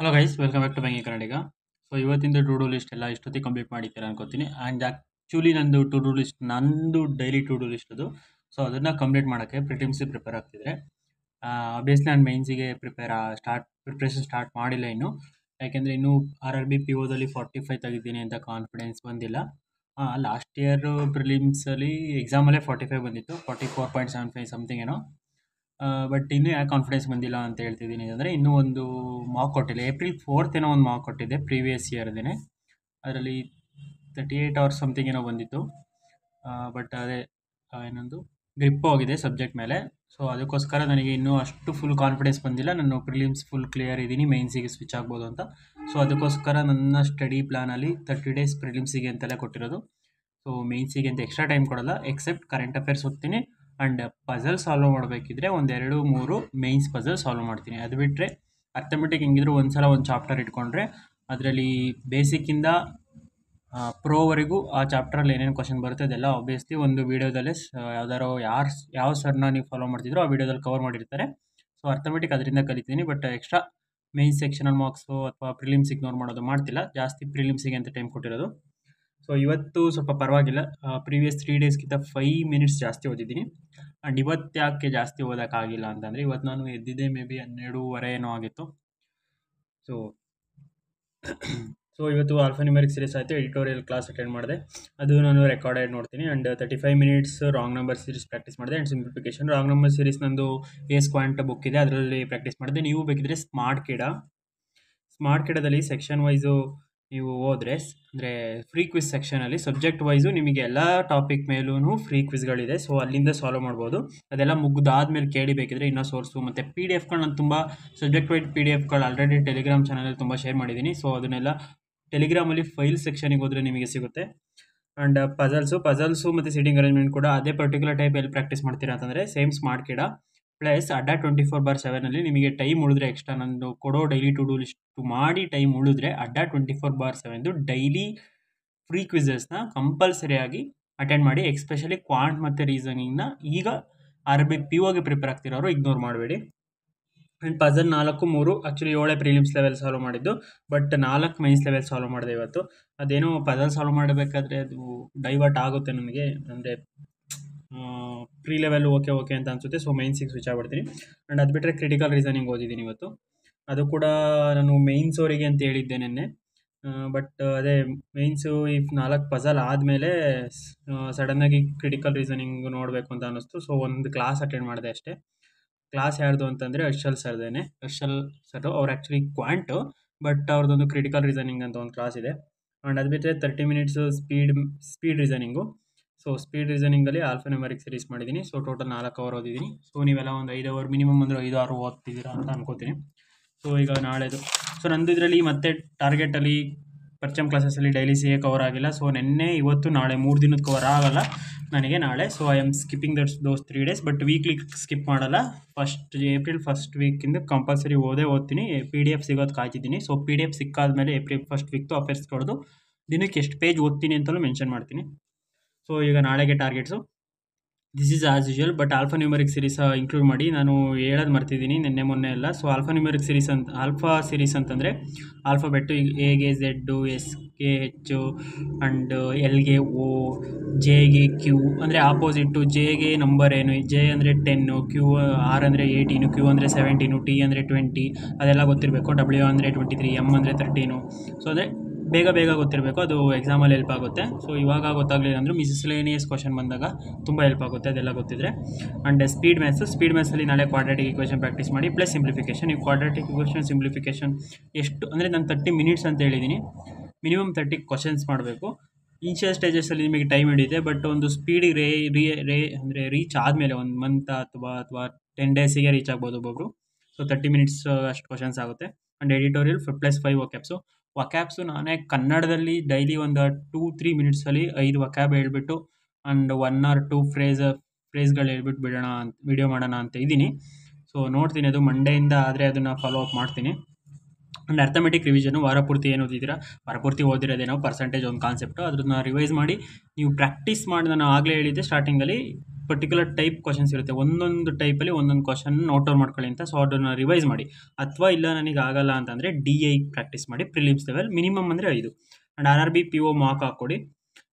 Hello guys, welcome back to banking Kannadiga. So ಇವತ್ತಿಂದ to do list ಎಲ್ಲ ಇಷ್ಟೊತ್ತಿಗೆ complete ಮಾಡಿದ್ದೀರಾ ಅನ್ಕೋತೀನಿ. ಆ್ಯಂಡ್ ಆ್ಯಕ್ಚುಲಿ ನಂದು ಡೈಲಿ ಟು ಡೂ ಲಿಸ್ಟ್ ಅದು. ಸೊ ಅದನ್ನು ಕಂಪ್ಲೀಟ್ ಮಾಡೋಕ್ಕೆ ಪ್ರಿಲಿಮ್ಸಿಗೆ ಪ್ರಿಪೇರ್ ಆಗ್ತಿದ್ರೆ ಆಬ್ವಿಯಸ್ಲಿ ನಾನು ಮೈನ್ಸಿಗೆ ಪ್ರಿಪ್ರೇಷನ್ ಸ್ಟಾರ್ಟ್ ಮಾಡಿಲ್ಲ ಇನ್ನು. ಯಾಕೆಂದರೆ ಇನ್ನೂ RRB POದಲ್ಲಿ 45 ತೆಗಿದ್ದೀನಿ ಅಂತ ಕಾನ್ಫಿಡೆನ್ಸ್ ಬಂದಿಲ್ಲ. ಲಾಸ್ಟ್ ಇಯರ್ ಪ್ರಿಲಿಮ್ಸಲ್ಲಿ ಎಕ್ಸಾಮಲ್ಲೇ 45 ಬಂದಿತ್ತು, 44.75 ಸಮಥಿಂಗ್ ಏನೋ. ಬಟ್ ಇನ್ನೂ ಯಾಕೆ ಕಾನ್ಫಿಡೆನ್ಸ್ ಬಂದಿಲ್ಲ ಅಂತ ಹೇಳ್ತಿದ್ದೀನಿ ಅಂದರೆ, ಇನ್ನೂ ಒಂದು ಮಾರ್ಕ್ ಕೊಟ್ಟಿಲ್ಲ. April 4th ಏನೋ ಒಂದು ಮಾರ್ಕ್ ಕೊಟ್ಟಿದ್ದೆ ಪ್ರೀವಿಯಸ್ ಇಯರ್ದೇ. ಅದರಲ್ಲಿ 38 ಅವರ್ಸ್ ಸಮಥಿಂಗ್ ಏನೋ ಬಂದಿತ್ತು. ಬಟ್ ಅದೇ ಏನೊಂದು ಗ್ರಿಪ್ ಹೋಗಿದೆ ಸಬ್ಜೆಕ್ಟ್ ಮೇಲೆ. ಸೊ ಅದಕ್ಕೋಸ್ಕರ ನನಗೆ ಇನ್ನೂ ಅಷ್ಟು ಫುಲ್ ಕಾನ್ಫಿಡೆನ್ಸ್ ಬಂದಿಲ್ಲ. ನಾನು ಪ್ರಿಲಿಮ್ಸ್ ಫುಲ್ ಕ್ಲಿಯರ್ ಇದ್ದೀನಿ, ಮೈನ್ಸಿಗೆ ಸ್ವಿಚ್ ಆಗ್ಬೋದು ಅಂತ. ಸೊ ಅದಕ್ಕೋಸ್ಕರ ನನ್ನ ಸ್ಟಡಿ ಪ್ಲ್ಯಾನಲ್ಲಿ 30 ಡೇಸ್ ಪ್ರಿಲಿಮ್ಸಿಗೆ ಅಂತೆಲ್ಲ ಕೊಟ್ಟಿರೋದು. ಸೊ ಮೈನ್ಸಿಗೆ ಅಂತ ಎಕ್ಸ್ಟ್ರಾ ಟೈಮ್ ಕೊಡಲ್ಲ, ಎಕ್ಸೆಪ್ಟ್ ಕರೆಂಟ್ ಅಫೇರ್ಸ್ ಓದ್ತೀನಿ ಆ್ಯಂಡ್ ಪಝಲ್ ಸಾಲ್ವ್ ಮಾಡಬೇಕಿದ್ರೆ 1-2-3 ಮೈನ್ಸ್ ಪಝಲ್ ಸಾಲ್ವ್ ಮಾಡ್ತೀನಿ. ಅದು ಬಿಟ್ಟರೆ ಅರ್ಥಮೆಟಿಕ್ ಹೆಂಗಿದ್ರು ಒಂದು ಚಾಪ್ಟರ್ ಇಟ್ಕೊಂಡ್ರೆ ಅದರಲ್ಲಿ ಬೇಸಿಕ್ಕಿಂದ ಪ್ರೋವರೆಗೂ ಆ ಚಾಪ್ಟ್ರಲ್ಲಿ ಏನೇನು ಕ್ವಶನ್ ಬರುತ್ತೆ ಅದೆಲ್ಲ ಆಬ್ವಿಯಸ್ಲಿ ಒಂದು ವೀಡಿಯೋದಲ್ಲೇ ಯಾವ ಸರ್ನ ನೀವು ಫಾಲೋ ಮಾಡ್ತಿದ್ರೋ ಆ ವೀಡಿಯೋದಲ್ಲಿ ಕವರ್ ಮಾಡಿರ್ತಾರೆ. ಸೊ ಅರ್ಥಮೆಟಿಕ್ ಅದರಿಂದ ಕಲಿತೀನಿ. But extra mains sectional marks ಅಥವಾ ಪ್ರಿಲಿಮ್ಸ್ ಇಗ್ನೋರ್ ಮಾಡೋದು ಮಾಡ್ತಿಲ್ಲ, ಜಾಸ್ತಿ ಪ್ರಿಲಿಮ್ಸಿಗೆ ಅಂತ ಟೈಮ್ ಕೊಟ್ಟಿರೋದು. ಸೊ ಇವತ್ತು ಸ್ವಲ್ಪ ಪರವಾಗಿಲ್ಲ, ಪ್ರೀವಿಯಸ್ 3 ಡೇಸ್ಗಿಂತ 5 ಮಿನಿಟ್ಸ್ ಜಾಸ್ತಿ ಓದಿದ್ದೀನಿ. ಆ್ಯಂಡ್ ಇವತ್ತು ಯಾಕೆ ಜಾಸ್ತಿ ಓದೋಕ್ಕಾಗಿಲ್ಲ ಅಂತಂದರೆ, ಇವತ್ತು ನಾನು ಎದ್ದಿದ್ದೆ ಮೇ ಬಿ 12:30 ಏನೋ ಆಗಿತ್ತು. ಸೊ ಇವತ್ತು ಆಲ್ಫಾನ್ಯೂಮೆರಿಕ್ ಸೀರೀಸ್ ಆಯಿತು, ಎಡಿಟೋರಿಯಲ್ ಕ್ಲಾಸ್ ಅಟೆಂಡ್ ಮಾಡಿದೆ. ಅದು ನಾನು ರೆಕಾರ್ಡೆಡ್ ನೋಡ್ತೀನಿ. And 35 minutes wrong number series practice ಮಾಡಿದೆ. And simplification wrong number series ನಂದು ಸ್ಕ್ವಾಂಟ್ ಬುಕ್ ಇದೆ, ಅದರಲ್ಲಿ ಪ್ರಾಕ್ಟೀಸ್ ಮಾಡಿದೆ. ನೀವು ಬೇಕಿದ್ರೆ ಸ್ಮಾರ್ಟ್ ಕಿಡದಲ್ಲಿ ಸೆಕ್ಷನ್ ವೈಸು ನೀವು ಹೋದರೆ, ಅಂದರೆ ಫ್ರೀ ಕ್ವಿಸ್ ಸೆಕ್ಷನಲ್ಲಿ ಸಬ್ಜೆಕ್ಟ್ ವೈಸು ನಿಮಗೆ ಎಲ್ಲ ಟಾಪಿಕ್ ಮೇಲೂ ಫ್ರೀ ಕ್ವಿಸ್ಗಳಿದೆ. ಸೊ ಅಲ್ಲಿಂದ ಸಾಲ್ವ್ ಮಾಡ್ಬೋದು. ಅದೆಲ್ಲ ಮುಗ್ದಾದ್ಮೇಲೆ ಕೇಳಿ ಬೇಕಿದ್ರೆ ಇನ್ನೂ ಸೋರ್ಸು ಮತ್ತು PDF ನಾನು ತುಂಬ subject wide PDF already Telegram ಚಾನಲಲ್ಲಿ ತುಂಬ ಶೇರ್ ಮಾಡಿದ್ದೀನಿ. ಸೊ ಅದನ್ನೆಲ್ಲ ಟೆಲಿಗ್ರಾಮಲ್ಲಿ ಫೈಲ್ ಸೆಕ್ಷನಿಗೆ ಹೋದರೆ ನಿಮಗೆ ಸಿಗುತ್ತೆ. ಆ್ಯಂಡ್ ಪಝಲ್ಸು ಮತ್ತು ಸೀಟಿಂಗ್ ಅರೇಂಜ್ಮೆಂಟ್ ಕೂಡ ಅದೇ ಪರ್ಟಿಕ್ಯುಲರ್ ಟೈಪ್ ಎಲ್ಲಿ ಪ್ರಾಕ್ಟೀಸ್ ಮಾಡ್ತೀರಾ ಅಂತಂದರೆ ಸೇಮ್ ಸ್ಮಾರ್ಟ್ ಕಿಡ ಪ್ಲಸ್ ಅಡ್ಡಾ 24/7 ನಿಮಗೆ ಟೈಮ್ ಉಳಿದ್ರೆ, ಎಕ್ಸ್ಟ್ರಾ ನಾನು ಕೊಡೋ ಡೈಲಿ ಟು ಡೂ ಲಿಸ್ಟ್ ಮಾಡಿ ಟೈಮ್ ಉಳಿದ್ರೆ ಅಡ್ಡಾ 24/7 ಡೈಲಿ ಫ್ರೀ ಕ್ವಿಝಸ್ನ ಕಂಪಲ್ಸರಿಯಾಗಿ ಅಟೆಂಡ್ ಮಾಡಿ. ಎಕ್ಸ್ಪೆಷಲಿ ಕ್ವಾಂಟ್ ಮತ್ತು ರೀಸನಿಂಗ್ನ ಈಗ RRB POಗೆ ಪ್ರಿಪೇರ್ ಆಗ್ತಿರೋರು ಇಗ್ನೋರ್ ಮಾಡಬೇಡಿ. And puzzle 4-3 actually 7 prelims level solve ಮಾಡಿದ್ದು, ಬಟ್ 4 ಮೈನ್ಸ್ ಲೆವೆಲ್ ಸಾಲ್ವ್ ಮಾಡಿದೆ ಇವತ್ತು. ಅದೇನೋ ಪಝಲ್ ಸಾಲ್ವ್ ಮಾಡಬೇಕಾದ್ರೆ ಅದು ಡೈವರ್ಟ್ ಆಗುತ್ತೆ ನನಗೆ, ಅಂದರೆ ಪ್ರೀ ಲೆವೆಲ್ ಓಕೆ ಅಂತ ಅನಿಸುತ್ತೆ. ಸೊ ಮೈನ್ಸಿಗೆ ಸ್ವಿಚ್ ಆಗ್ಬಿಡ್ತೀನಿ. ಆ್ಯಂಡ್ ಅದು ಬಿಟ್ಟರೆ ಕ್ರಿಟಿಕಲ್ ರೀಸನಿಂಗ್ ಓದಿದ್ದೀನಿ ಇವತ್ತು. ಅದು ಕೂಡ ನಾನು ಮೈನ್ಸ್ ಅವರಿಗೆ ಅಂತ ಹೇಳಿದ್ದೆ ನೆನ್ನೆ. ಬಟ್ ಅದೇ ಮೈನ್ಸು ಈ 4 ಪಝಲ್ ಆದಮೇಲೆ ಸಡನ್ನಾಗಿ ಕ್ರಿಟಿಕಲ್ ರೀಸನಿಂಗ್ ನೋಡಬೇಕು ಅಂತ ಅನ್ನಿಸ್ತು. ಸೊ ಒಂದು ಕ್ಲಾಸ್ ಅಟೆಂಡ್ ಮಾಡಿದೆ ಅಷ್ಟೇ. ಕ್ಲಾಸ್ ಯಾರ್ದು ಅಂತಂದರೆ ಹರ್ಷಲ್ ಸರ್ ಅವ್ರು ಆ್ಯಕ್ಚುಲಿ ಕ್ವಾಂಟು, ಬಟ್ ಅವ್ರದ್ದೊಂದು ಕ್ರಿಟಿಕಲ್ ರೀಸನಿಂಗ್ ಅಂತ ಒಂದು ಕ್ಲಾಸ್ ಇದೆ. ಆ್ಯಂಡ್ ಅದು ಬಿಟ್ಟರೆ 30 minutes speed reasoning. So speed ರೀಸನಿಂಗಲ್ಲಿ ಆಲ್ಫಾನ್ಯೂಮೆರಿಕ್ ಸೀರೀಸ್ ಮಾಡಿದ್ದೀನಿ. ಸೊ ಟೋಟಲ್ 4 ಅವರ್ ಓದಿದ್ದೀನಿ. ಸೊ ನೀವೆಲ್ಲ ಒಂದು 5 ಅವರ್ ಮಿನಿಮಮ್ ಅಂದರೆ 5-6 ಓದ್ತಿದ್ದೀರಾ ಅಂತ ಅನ್ಕೋತೀನಿ. ಸೊ ಈಗ ನಾಳೆದು ನಂದು ಇದರಲ್ಲಿ ಮತ್ತೆ ಟಾರ್ಗೆಟಲ್ಲಿ ಪರ್ಚಮ್ ಕ್ಲಾಸಸಲ್ಲಿ ಡೈಲಿ CA ಕವರ್ ಆಗಿಲ್ಲ. ಸೊ ನಿನ್ನೆ ಇವತ್ತು ನಾಳೆ 3 ದಿನದ ಕವರ್ ಆಗಲ್ಲ ನನಗೆ ನಾಳೆ. So I am skipping those 3 days. But weekly skip ಮಾಡಲ್ಲ. April 1st ವೀಕಿಂದ ಕಂಪಲ್ಸರಿ ಓದ್ತೀನಿ. PDF ಸಿಗೋದು ಕಾಯ್ತಿದ್ದೀನಿ. ಸೊ PDF ಸಿಕ್ಕಾದ್ಮೇಲೆ April 1st ವೀಕ್ದು ಅಫೇರ್ಸ್ ಕೊಡೋದು ದಿನಕ್ಕೆ ಎಷ್ಟು ಪೇಜ್ ಓದ್ತೀನಿ ಅಂತಲೂ ಮೆನ್ಷನ್ ಮಾಡ್ತೀನಿ. ಸೊ ಈಗ ನಾಳೆಗೆ targets this is as usual. But alphanumeric series include ಮಾಡಿ, ನಾನು ಹೇಳೋದು ಮರ್ತಿದ್ದೀನಿ ಮೊನ್ನೆ ಎಲ್ಲ. ಸೊ ಆಲ್ಫಾನ್ಯೂಮೆರಿಕ್ ಸೀರೀಸ್ ಸೀರೀಸ್ ಅಂತಂದರೆ ಆಲ್ಫಾಬೆಟ್ಟು Aಗೆ Z, Sಗೆ H ಆ್ಯಂಡ್ Lಗೆ O, Jಗೆ Q, ಅಂದರೆ ಆಪೋಸಿಟ್ಟು. Jಗೆ ನಂಬರ್ ಏನು, J ಅಂದರೆ 10, Q R ಅಂದರೆ 18, Q ಅಂದರೆ 17, T ಅಂದರೆ 20 ಅದೆಲ್ಲ ಗೊತ್ತಿರಬೇಕು. W ಅಂದರೆ 23, M ಅಂದರೆ 13. ಸೊ ಅಂದರೆ ಬೇಗ ಗೊತ್ತಿರಬೇಕು, ಅದು ಎಕ್ಸಾಮಲ್ಲಿ ಹೆಲ್ಪ್ ಆಗುತ್ತೆ. ಸೊ ಇವಾಗ ಗೊತ್ತಾಗಲಿಲ್ಲ ಅಂದರೂ ಮಿಸ್ಸೆಲೇನಿಯಸ್ ಕ್ವಶನ್ ಬಂದಾಗ ತುಂಬ ಹೆಲ್ಪ್ ಆಗುತ್ತೆ ಅದೆಲ್ಲ ಗೊತ್ತಿದ್ರೆ. ಆ್ಯಂಡ್ ಸ್ಪೀಡ್ ಮ್ಯಾಥ್ಸಲ್ಲಿ ನಾಳೆ ಕ್ವಾಡ್ರಾಟಿಕ್ ಈಕ್ವೇಷನ್ ಪ್ರಾಕ್ಟೀಸ್ ಮಾಡಿ ಪ್ಲಸ್ ಸಿಂಪ್ಲಿಫಿಕೇಷನ್. ಈ ಕ್ವಾಡ್ರಾಟಿಕ್ ಈಕ್ವೇಷನ್ ಸಿಂಪ್ಲಿಫಿಕೇಷನ್ ಎಷ್ಟು ಅಂದರೆ ನಾನು 30 ಮಿನಿಟ್ಸ್ ಅಂತ ಹೇಳಿದ್ದೀನಿ, ಮಿನಿಮಮ್ 30 ಕ್ವಶನ್ಸ್ ಮಾಡಬೇಕು. ಇನಿಷಿಯಲ್ ಸ್ಟೇಜಸಲ್ಲಿ ನಿಮಗೆ ಟೈಮ್ ಹಿಡಿಯುತ್ತೆ, ಬಟ್ ಒಂದು ಸ್ಪೀಡಿಗೆ ಅಂದರೆ ರೀಚ್ ಆದಮೇಲೆ 1 ಮಂತ್ ಅಥವಾ 10 ಡೇಸಿಗೆ ರೀಚ್ ಆಗ್ಬೋದು ಒಬ್ಬೊಬ್ಬರು. ಸೊ 30 ಮಿನಿಟ್ಸ್ ಅಷ್ಟು ಕ್ವಶನ್ಸ್ ಆಗುತ್ತೆ. ಆ್ಯಂಡ್ ಎಡಿಟೋರಿಯಲ್ +5 ವಕ್ಯಾಬ್ಸು ನಾನೇ ಕನ್ನಡದಲ್ಲಿ ಡೈಲಿ ಒಂದು 2-3 ಮಿನಿಟ್ಸಲ್ಲಿ 5 ವಕ್ಯಾಬ್ ಹೇಳ್ಬಿಟ್ಟು ಆ್ಯಂಡ್ 1 or 2 ಫ್ರೇಸ್ಗಳು ಹೇಳ್ಬಿಟ್ಟು ವಿಡಿಯೋ ಮಾಡೋಣ ಅಂತ ಇದ್ದೀನಿ. ಸೊ ನೋಡ್ತೀನಿ, ಅದು ಮಂಡೆಯಿಂದ ಆದರೆ ಅದನ್ನು ಫಾಲೋ ಅಪ್ ಮಾಡ್ತೀನಿ. ಆ್ಯಂಡ್ ಅರ್ಥಮೆಟಿಕ್ ರಿವಿಷನು ವಾರ ಪೂರ್ತಿ ಏನು ಓದಿದ್ದೀರಾ, ವಾರ ಪೂರ್ತಿ ಓದಿರೋದೇನೋ ಪರ್ಸೆಂಟೇಜ್ ಒಂದು ಕಾನ್ಸೆಪ್ಟು, ಅದನ್ನ ರಿವೈಸ್ ಮಾಡಿ ನೀವು ಪ್ರಾಕ್ಟೀಸ್ ಮಾಡಿ. ನಾನು ಆಗಲೇ ಹೇಳಿದ್ದೆ ಸ್ಟಾರ್ಟಿಂಗಲ್ಲಿ ಪರ್ಟಿಕ್ಯುಲರ್ ಟೈಪ್ ಕ್ವಶನ್ಸ್ ಇರುತ್ತೆ, ಒಂದೊಂದು ಟೈಪಲ್ಲಿ ಒಂದೊಂದು ಕ್ವಶನ್ ನೋಟ್ ಡೌನ್ ಮಾಡ್ಕೊಳ್ಳಿ ಅಂತ. ಸೊ ಅದನ್ನು ರಿವೈಸ್ ಮಾಡಿ. ಅಥವಾ ಇಲ್ಲ ನನಗೆ ಆಗಲ್ಲ ಅಂತಂದರೆ DI ಪ್ರಾಕ್ಟೀಸ್ ಮಾಡಿ, ಪ್ರಿಲಿಮ್ಸ್ ಲೆವೆಲ್ ಮಿನಿಮಮ್ ಅಂದರೆ 5. ಆ್ಯಂಡ್ RRB PO ಮಾರ್ಕ್ ಹಾಕ್ಕೊಡಿ.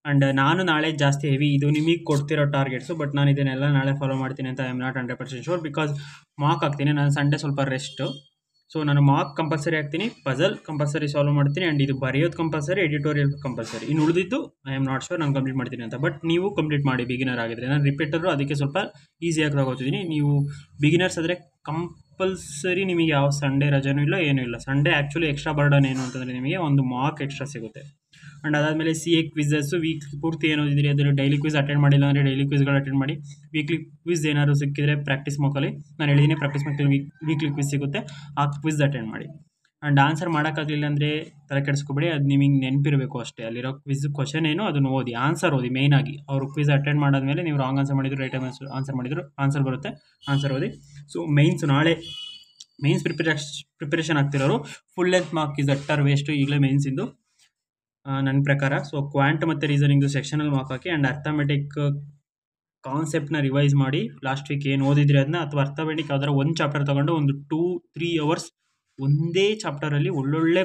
ಆ್ಯಂಡ್ ನಾನು ನಾಳೆ ಜಾಸ್ತಿ ಹೆವಿ ಇದು ನಿಮಗೆ ಕೊಡ್ತಿರೋ ಟಾರ್ಗೆಟ್ಸು, ಬಟ್ ನಾನು ಇದನ್ನೆಲ್ಲ ನಾಳೆ ಫಾಲೋ ಮಾಡ್ತೀನಿ ಅಂತ I am not 100% sure. Because mark ಹಾಕ್ತೀನಿ, ನಾನು ಸಂಡೇ ಸ್ವಲ್ಪ ರೆಸ್ಟು. ಸೊ ನಾನು ಮಾರ್ಕ್ ಕಂಪಲ್ಸರಿ ಹಾಕ್ತೀನಿ, ಪಜಲ್ ಕಂಪಲ್ಸರಿ ಸಾಲ್ವ್ ಮಾಡ್ತೀನಿ, ಆ್ಯಂಡ್ ಇದು ಬರೆಯೋದು ಕಂಪಲ್ಸರಿ, ಎಡಿಟೋರಿಯಲ್ ಕಂಪಲ್ಸರಿ. ಇನ್ನು ಉಳಿದಿದ್ದು ಐ ಆಮ್ ನಾಟ್ ಶೋರ್ ನಾನು ಕಂಪ್ಲೀಟ್ ಮಾಡ್ತೀನಿ ಅಂತ. ಬಟ್ ನೀವು ಕಂಪ್ಲೀಟ್ ಮಾಡಿ ಬಿಗಿನರ್ ಆಗಿದ್ರೆ. ನಾನು ರಿಪೀಟರು ಅದಕ್ಕೆ ಸ್ವಲ್ಪ ಈಸಿಯಾಗಿ ತಗೋತಿದ್ದೀನಿ. ನೀವು ಬಿಗಿನರ್ಸ್ ಆದರೆ ಕಂಪಲ್ಸರಿ ನಿಮಗೆ ಯಾವ ಸಂಡೇ ರಜೆನೂ ಇಲ್ಲ, ಏನೂ ಇಲ್ಲ. ಸಂಡೇ ಆ್ಯಕ್ಚುಲಿ ಎಕ್ಸ್ಟ್ರಾ ಬರ್ಡನ್ ಏನು ಅಂತಂದರೆ ನಿಮಗೆ ಒಂದು ಮಾರ್ಕ್ ಎಕ್ಸ್ಟ್ರಾ ಸಿಗುತ್ತೆ. ಆ್ಯಂಡ್ ಅದಾದಮೇಲೆ CA ಕ್ವಿಝಸ್ಸು ವೀಕ್ ಪೂರ್ತಿ ಏನು ಓದಿದ್ರಿ ಅದನ್ನು ಡೈಲಿ ಕ್ವಿಝ್ ಅಟೆಂಡ್ ಮಾಡಿಲ್ಲ ಅಂದರೆ ಡೈಲಿ ಕ್ವಿಝ್ಗಳು ಅಟೆಂಡ್ ಮಾಡಿ. ವೀಕ್ಲಿ ಕ್ವಿಝ್ ಏನಾದ್ರು ಸಿಕ್ಕಿದ್ರೆ ಪ್ರಾಕ್ಟೀಸ್ ಮಾಡ್ಕೊಳ್ಳಿ. ನಾನು ಹೇಳಿದ್ದೀನಿ ಪ್ರಾಕ್ಟೀಸ್ ಮಾಡ್ಕೊಳ್ಳಿ, ವೀಕ್ಲಿ ಕ್ವಿಝ್ ಸಿಗುತ್ತೆ, ಆ ಕ್ವಿಝ್ ಅಟೆಂಡ್ ಮಾಡಿ. ಆ್ಯಂಡ್ ಆನ್ಸರ್ ಮಾಡೋಕ್ಕಾಗಲಿಲ್ಲ ಅಂದರೆ ತಲೆ ಕೆಡಿಸ್ಕೊಬೇಡಿ, ಅದು ನಿಮಗೆ ನೆನಪಿರಬೇಕು ಅಷ್ಟೇ. ಅಲ್ಲಿರೋ ಕ್ವಿಝ್ ಕ್ವಶನ್ ಏನು ಅದನ್ನು ಓದಿ, ಆನ್ಸರ್ ಓದಿ ಮೇಯ್ನಾಗಿ. ಅವರು ಕ್ವಿಝ್ ಅಟೆಂಡ್ ಮಾಡಾದ್ಮೇಲೆ ನೀವು ರಾಂಗ್ ಆನ್ಸರ್ ಮಾಡಿದ್ರು, ರೈಟ್ ಆನ್ಸರ್ ಮಾಡಿದ್ರು, ಆನ್ಸರ್ ಬರುತ್ತೆ, ಆನ್ಸರ್ ಓದಿ. ಸೊ ಮೇನ್ಸ್ ನಾಳೆ ಮೇನ್ಸ್ ಪ್ರಿಪರೇಷನ್ ಆಗ್ತಿರೋರು full length mark is utter waste ಈಗಲೇ ಮೇನ್ಸಿಂದು ನನ್ನ ಪ್ರಕಾರ. ಸೊ ಕ್ವಾಂಟ್ ಮತ್ತು ರೀಸನಿಂಗು ಸೆಕ್ಷನಲ್ಲಿ ಮಾರ್ಕ್ ಹಾಕಿ. ಆ್ಯಂಡ್ ಅರ್ಥಮೆಟಿಕ್ ಕಾನ್ಸೆಪ್ಟ್ನ ರಿವೈಸ್ ಮಾಡಿ. ಲಾಸ್ಟ್ ವೀಕ್ ಏನು ಓದಿದ್ರಿ ಅದನ್ನ, ಅಥವಾ ಅರ್ಥಮೆಟಿಕ್ ಯಾವ್ದಾರ ಒಂದು ಚಾಪ್ಟರ್ ತೊಗೊಂಡು ಒಂದು 2-3 ಅವರ್ಸ್ ಒಂದೇ ಚಾಪ್ಟರಲ್ಲಿ ಒಳ್ಳೊಳ್ಳೆ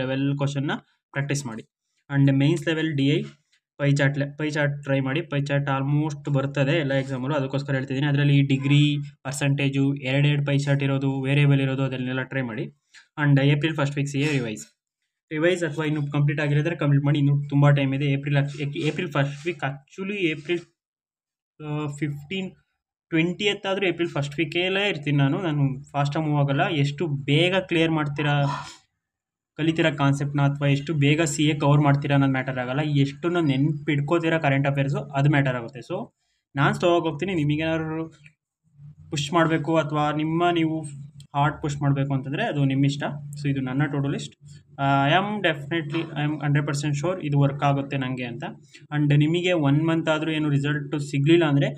ಲೆವೆಲ್ ಕ್ವಶನ್ನ ಪ್ರಾಕ್ಟೀಸ್ ಮಾಡಿ. And mains level DI pi chart try ಮಾಡಿ. ಪೈ ಚಾರ್ಟ್ ಆಲ್ಮೋಸ್ಟ್ ಬರ್ತದೆ ಎಲ್ಲ ಎಕ್ಸಾಮಲ್ಲೂ, ಅದಕ್ಕೋಸ್ಕರ ಹೇಳ್ತಿದ್ದೀನಿ. ಅದರಲ್ಲಿ ಡಿಗ್ರಿ, ಪರ್ಸೆಂಟೇಜು, 2 ಪೈ ಚಾರ್ಟ್ ಇರೋದು, ವೇರಿಯೇಬಲ್ ಇರೋದು, ಅದನ್ನೆಲ್ಲ ಟ್ರೈ ಮಾಡಿ. And April first week CA revise ಅಥವಾ ಇನ್ನೂ ಕಂಪ್ಲೀಟ್ ಆಗಿರೋದ್ರೆ ಕಂಪ್ಲೀಟ್ ಮಾಡಿ. ಇನ್ನೂ ತುಂಬ ಟೈಮ್ ಇದೆ. April first week actually April 15-20 ಆದರೂ ಏಪ್ರಿಲ್ ಫಸ್ಟ್ ವೀಕಲ್ಲೇ ಇರ್ತೀನಿ ನಾನು ಫಾಸ್ಟಾಗಿ ಮೂವ್ ಆಗೋಲ್ಲ. ಎಷ್ಟು ಬೇಗ ಕ್ಲಿಯರ್ ಮಾಡ್ತೀರಾ ಕಲಿತೀರಾ ಕಾನ್ಸೆಪ್ಟ್ನ, ಅಥವಾ ಎಷ್ಟು ಬೇಗ CA ಕವರ್ ಮಾಡ್ತೀರಾ ಅನ್ನೋದು ಮ್ಯಾಟರ್ ಆಗೋಲ್ಲ, ಎಷ್ಟು ನೆನ್ಪಿಡ್ಕೋತೀರಾ ಕರೆಂಟ್ ಅಫೇರ್ಸು ಅದು ಮ್ಯಾಟರ್ ಆಗುತ್ತೆ. ಸೊ ನಾನು ಸ್ಲೋವಾಗಿ ಹೋಗ್ತೀನಿ. ನಿಮಗೇನಾದ್ರು ಪುಷ್ ಮಾಡಬೇಕು ಅಥವಾ ನೀವು ಹಾರ್ಡ್ ಪುಷ್ ಮಾಡಬೇಕು ಅಂತಂದರೆ ಅದು ನಿಮ್ಮ ಇಷ್ಟ. ಸೊ ಇದು ನನ್ನ to do list. I am 100% sure ಇದು ವರ್ಕ್ ಆಗುತ್ತೆ ನನಗೆ ಅಂತ. ಆ್ಯಂಡ್ ನಿಮಗೆ 1 ಮಂತ್ ಆದರೂ ಏನು ರಿಸಲ್ಟು ಸಿಗಲಿಲ್ಲ ಅಂದರೆ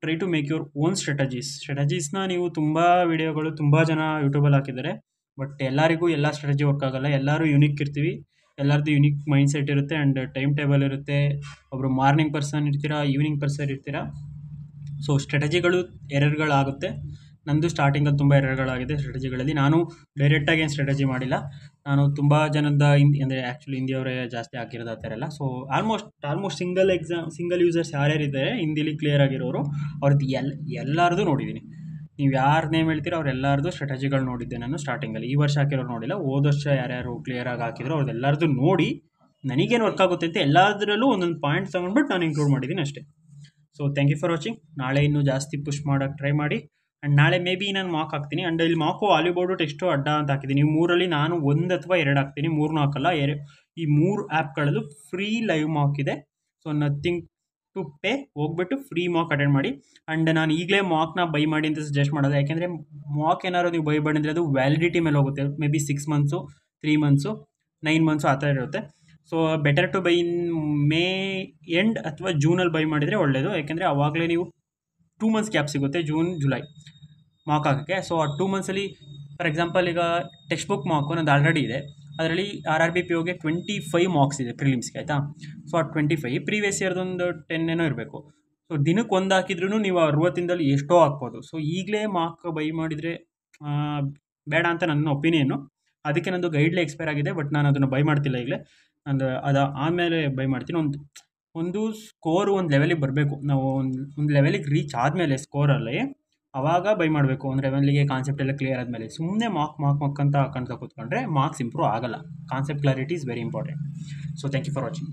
try to make your own ಸ್ಟ್ರಾಟಜೀಸ್ನ ನೀವು ತುಂಬ ವಿಡಿಯೋಗಳು ತುಂಬ ಜನ ಯೂಟ್ಯೂಬಲ್ಲಿ ಹಾಕಿದ್ದಾರೆ. ಬಟ್ ಎಲ್ಲರಿಗೂ ಎಲ್ಲ ಸ್ಟ್ರಾಟಜಿ ವರ್ಕ್ ಆಗೋಲ್ಲ. ಎಲ್ಲರೂ ಯುನಿಕ್ ಇರ್ತೀವಿ, ಎಲ್ಲರದ್ದು ಯುನಿಕ್ ಮೈಂಡ್ ಸೆಟ್ ಇರುತ್ತೆ, ಆ್ಯಂಡ್ ಟೈಮ್ ಟೇಬಲ್ ಇರುತ್ತೆ. ಒಬ್ಬರು ಮಾರ್ನಿಂಗ್ ಪರ್ಸನ್ ಇರ್ತೀರಾ, ಈವ್ನಿಂಗ್ ಪರ್ಸನ್ ಇರ್ತೀರಾ. ಸೊ ಸ್ಟ್ರಾಟಜಿಗಳು ಎರರ್ಗಳಾಗುತ್ತೆ. ನಂದು ಸ್ಟಾರ್ಟಿಂಗಲ್ಲಿ ತುಂಬ ಎರರ್ಗಳಾಗಿದೆ ಸ್ಟ್ರಾಟಜಿಗಳಲ್ಲಿ. ನಾನು ಡೈರೆಕ್ಟಾಗಿ ಏನು ಸ್ಟ್ರಾಟಜಿ ಮಾಡಿಲ್ಲ, ನಾನು ತುಂಬ ಜನದ ಅಂದರೆ ಆ್ಯಕ್ಚುಲಿ ಹಿಂದಿಯವರೇ ಜಾಸ್ತಿ ಹಾಕಿರೋದು ಆ ಥರ ಎಲ್ಲ. ಸೊ ಆಲ್ಮೋಸ್ಟ್ ಸಿಂಗಲ್ ಯೂಸರ್ಸ್ ಯಾರ್ಯಾರಿದ್ದಾರೆ ಹಿಂದಿಲಿ ಕ್ಲಿಯರ್ ಆಗಿರೋರು ಅವ್ರದ್ದು ಎಲ್ಲರದು ನೋಡಿದ್ದೀನಿ. ನೀವು ಯಾರು ನೇಮ್ ಹೇಳ್ತೀರೋ ಅವರೆಲ್ಲರದು ಸ್ಟ್ರಾಟಜಿಗಳು ನೋಡಿದ್ದೆ ನಾನು ಸ್ಟಾರ್ಟಿಂಗಲ್ಲಿ. ಈ ವರ್ಷ ಹಾಕಿರೋರು ನೋಡಿಲ್ಲ, ಹೋದ ವರ್ಷ ಯಾರ್ಯಾರು ಕ್ಲಿಯರಾಗಿ ಹಾಕಿದ್ರು ಅವ್ರದ್ದೆಲ್ಲರದು ನೋಡಿ ನನಗೇನು ವರ್ಕ್ ಆಗುತ್ತೆ ಅಂತ ಎಲ್ಲದರಲ್ಲೂ ಒಂದೊಂದು ಪಾಯಿಂಟ್ ತೊಗೊಂಡ್ಬಿಟ್ಟು ನಾನು ಇನ್ಕ್ಲೂಡ್ ಮಾಡಿದ್ದೀನಿ ಅಷ್ಟೇ. So thank you for watching. ನಾಳೆ ಇನ್ನೂ ಜಾಸ್ತಿ ಪುಷ್ ಮಾಡೋಕ್ಕೆ ಟ್ರೈ ಮಾಡಿ. ಆ್ಯಂಡ್ ನಾಳೆ ಮೇ ಬಿ ನಾನು ಮಾರ್ಕ್ ಹಾಕ್ತೀನಿ. ಆ್ಯಂಡ್ ಇಲ್ಲಿ ಮಾರ್ಕು ವಾಲಿಬೋರ್ಡು ಟೆಕ್ಸ್ಟು ಅಡ್ಡ ಅಂತ ಹಾಕಿದ್ದೀನಿ. ನೀವು 3ರಲ್ಲಿ ನಾನು 1 ಅಥವಾ 2 ಹಾಕ್ತೀನಿ, 3 ಹಾಕಲ್ಲ. ಈ 3 ಆ್ಯಪ್ಗಳಲ್ಲೂ ಫ್ರೀ ಲೈವ್ ಮಾರ್ಕ್ ಇದೆ. ಸೊ ನಥಿಂಗ್ ಟು ಪೇ, ಹೋಗ್ಬಿಟ್ಟು ಫ್ರೀ ಮಾರ್ಕ್ ಅಟೆಂಡ್ ಮಾಡಿ. ಆ್ಯಂಡ್ ನಾನು ಈಗಲೇ ಮಾರ್ಕ್ನ ಬೈ ಮಾಡಿ ಅಂತ ಸಜೆಸ್ಟ್ ಮಾಡೋದು, ಯಾಕೆಂದರೆ ಮಾರ್ಕ್ ಏನಾದ್ರು ನೀವು ಬೈ ಮಾಡಿದರೆ ಅದು ವ್ಯಾಲಿಡಿಟಿ ಮೇಲೆ ಹೋಗುತ್ತೆ. Maybe 6 months, 3 months, 9 months ಆ ಥರ ಇರುತ್ತೆ. So better to buy in May end ಅಥವಾ ಜೂನಲ್ಲಿ ಬೈ ಮಾಡಿದರೆ ಒಳ್ಳೆಯದು, ಯಾಕೆಂದರೆ ಆವಾಗಲೇ ನೀವು 2 ಮಂತ್ಸ್ ಗ್ಯಾಪ್ ಸಿಗುತ್ತೆ, ಜೂನ್ ಜುಲೈ ಮಾರ್ಕ್ ಹಾಕೋಕ್ಕೆ. ಸೊ ಆ 2 ಮಂತ್ಸಲ್ಲಿ ಫಾರ್ ಎಕ್ಸಾಂಪಲ್ ಈಗ ಟೆಕ್ಸ್ಟ್ ಬುಕ್ ಮಾರ್ಕು ನಂದು ಆಲ್ರೆಡಿ ಇದೆ, ಅದರಲ್ಲಿ RRB POಗೆ 25 ಮಾರ್ಕ್ಸ್ ಇದೆ ಪ್ರಿಲಿಮ್ಸ್ಗೆ, ಆಯಿತಾ. ಸೊ ಆ 25 ಪ್ರೀವಿಯಸ್ ಇಯರ್ದೊಂದು 10 ಏನೋ ಇರಬೇಕು. ಸೊ ದಿನಕ್ಕೆ 1 ಹಾಕಿದ್ರೂ ನೀವು 60ಇಂದಲ್ಲಿ ಎಷ್ಟೋ ಹಾಕ್ಬೋದು. ಸೊ ಈಗಲೇ ಮಾರ್ಕ್ ಬೈ ಮಾಡಿದರೆ ಬೇಡ ಅಂತ ನನ್ನ ಒಪಿನಿಯನ್ನು. ಅದಕ್ಕೆ ನಂದು ಗೈಡ್ಲೇ ಎಕ್ಸ್ಪೈರ್ ಆಗಿದೆ, ಬಟ್ ನಾನು ಅದನ್ನು ಬೈ ಮಾಡ್ತಿಲ್ಲ ಈಗಲೇ. ಅದು ಆಮೇಲೆ ಬೈ ಮಾಡ್ತೀನಿ. ಒಂದು ಸ್ಕೋರು ಒಂದು ಲೆವೆಲಿಗೆ ಬರಬೇಕು, ನಾವು ಒಂದು ಲೆವೆಲಿಗೆ ರೀಚ್ ಆದಮೇಲೆ ಸ್ಕೋರಲ್ಲಿ ಆವಾಗ ಬೈ ಮಾಡಬೇಕು. ಒಂದು ಲೆವೆಲಿಗೆ ಕಾನ್ಸೆಪ್ಟ್ ಎಲ್ಲ ಕ್ಲಿಯರ್ ಆದಮೇಲೆ ಸುಮ್ಮನೆ ಮಾರ್ಕ್ ಅಂತ ಕೂತ್ಕೊಂಡ್ರೆ ಮಾರ್ಕ್ಸ್ ಇಂಪ್ರೂವ್ ಆಗಲ್ಲ. Concept clarity is very important. So thank you for watching.